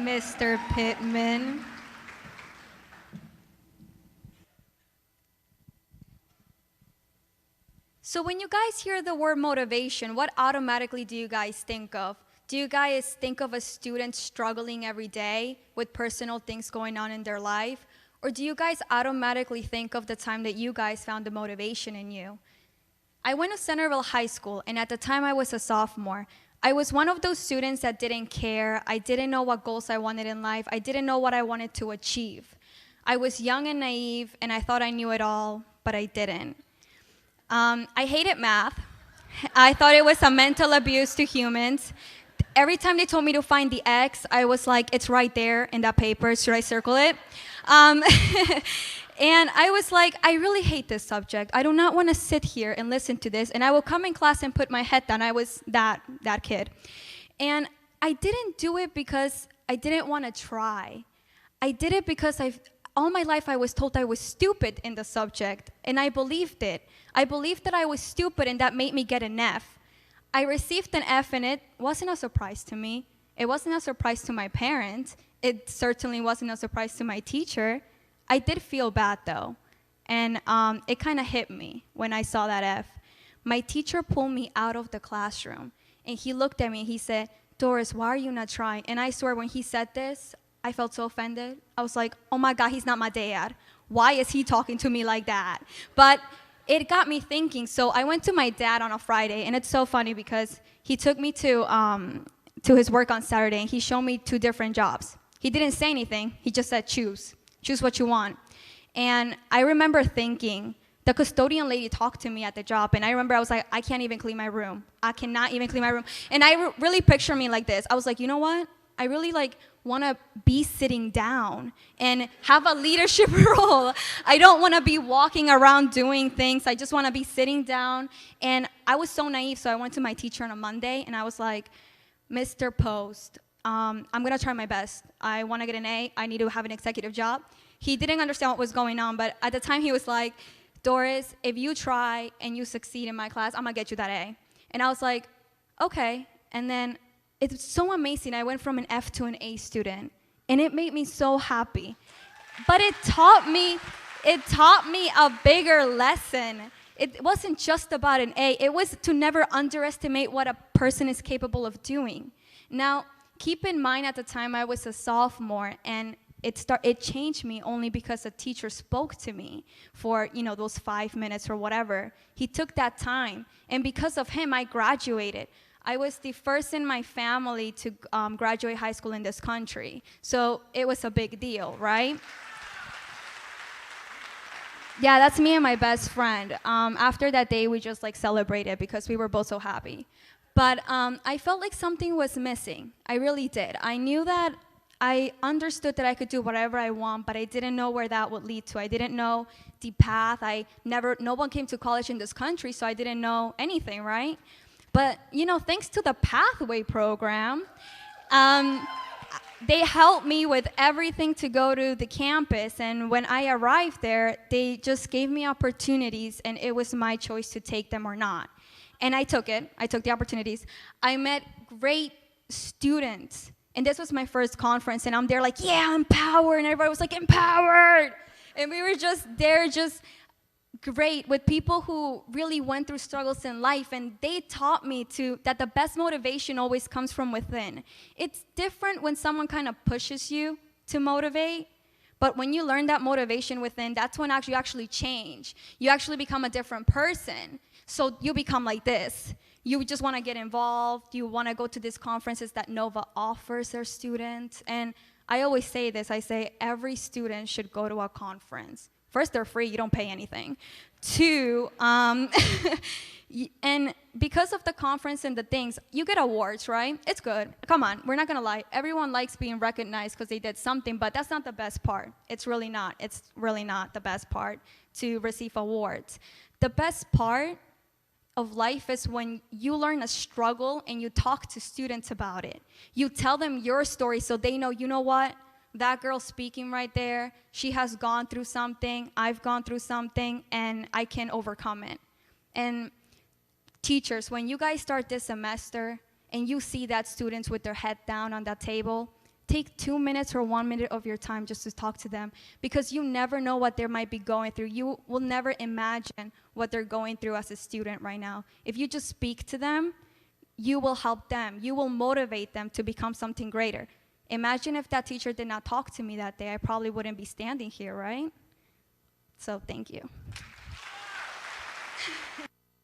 Mr. Pittman. So when you guys hear the word motivation, what automatically do you guys think of? Do you guys think of a student struggling every day with personal things going on in their life? Or do you guys automatically think of the time that you guys found the motivation in you? I went to Centerville High School, and at the time I was a sophomore. I was one of those students that didn't care. I didn't know what goals I wanted in life. I didn't know what I wanted to achieve. I was young and naive, and I thought I knew it all, but I didn't. I hated math. I thought it was a mental abuse to humans. Every time they told me to find the X, I was like, it's right there in that paper. Should I circle it? And I was like, I really hate this subject. I do not want to sit here and listen to this. And I will come in class and put my head down. I was that kid. And I didn't do it because I didn't want to try. I did it because all my life I was told I was stupid in the subject. And I believed it. I believed that I was stupid, and that made me get an F. I received an F, and it wasn't a surprise to me. It wasn't a surprise to my parents. It certainly wasn't a surprise to my teacher. I did feel bad, though, and it kind of hit me when I saw that F. My teacher pulled me out of the classroom, and he looked at me, and he said, Doris, why are you not trying? And I swear, when he said this, I felt so offended. I was like, oh, my God, he's not my dad. Why is he talking to me like that? But it got me thinking. So I went to my dad on a Friday, and it's so funny because he took me to his work on Saturday, and he showed me 2 different jobs. He didn't say anything. He just said, choose what you want. And I remember thinking, the custodian lady talked to me at the job, and I remember I was like, I can't even clean my room. I cannot even clean my room. And I really picture me like this. I was like, you know what? I really want to be sitting down and have a leadership role. I don't want to be walking around doing things. I just want to be sitting down. And I was so naive, so I went to my teacher on a Monday, and I was like, Mr. Post, I'm going to try my best. I want to get an A. I need to have an executive job. He didn't understand what was going on, but at the time he was like, Doris, if you try and you succeed in my class, I'm going to get you that A. And I was like, okay. And then it's so amazing. I went from an F to an A student, and it made me so happy. But it taught me a bigger lesson. It wasn't just about an A. It was to never underestimate what a person is capable of doing. Now, keep in mind at the time I was a sophomore, and it changed me only because a teacher spoke to me for, those 5 minutes or whatever. He took that time, and because of him, I graduated. I was the first in my family to graduate high school in this country. So it was a big deal, right? Yeah, that's me and my best friend. After that day, we just celebrated because we were both so happy. But I felt like something was missing. I really did. I knew that I understood that I could do whatever I want, but I didn't know where that would lead to. I didn't know the path. No one came to college in this country, so I didn't know anything, right? But, thanks to the Pathway program, they helped me with everything to go to the campus. And when I arrived there, they just gave me opportunities, and it was my choice to take them or not. And I took it. I took the opportunities. I met great students. And this was my first conference, and I'm there like, yeah, empowered. And everybody was like, empowered. And we were just there, just great with people who really went through struggles in life, and they taught me that the best motivation always comes from within. It's different when someone kind of pushes you to motivate, but when you learn that motivation within, that's when you actually change. You actually become a different person. So you become like this. You just want to get involved. You want to go to these conferences that Nova offers their students. And I always say this. I say every student should go to a conference. First, they're free. You don't pay anything. 2, and because of the conference and the things, you get awards, right? It's good. Come on. We're not going to lie. Everyone likes being recognized because they did something, but that's not the best part. It's really not. It's really not the best part to receive awards. The best part of life is when you learn a struggle and you talk to students about it. You tell them your story so they know, you know what? That girl speaking right there, she has gone through something, I've gone through something, and I can overcome it. And teachers, when you guys start this semester and you see that students with their head down on that table, take 2 minutes or 1 minute of your time just to talk to them, because you never know what they might be going through. You will never imagine what they're going through as a student right now. If you just speak to them, you will help them. You will motivate them to become something greater. Imagine if that teacher did not talk to me that day, I probably wouldn't be standing here, right? So thank you.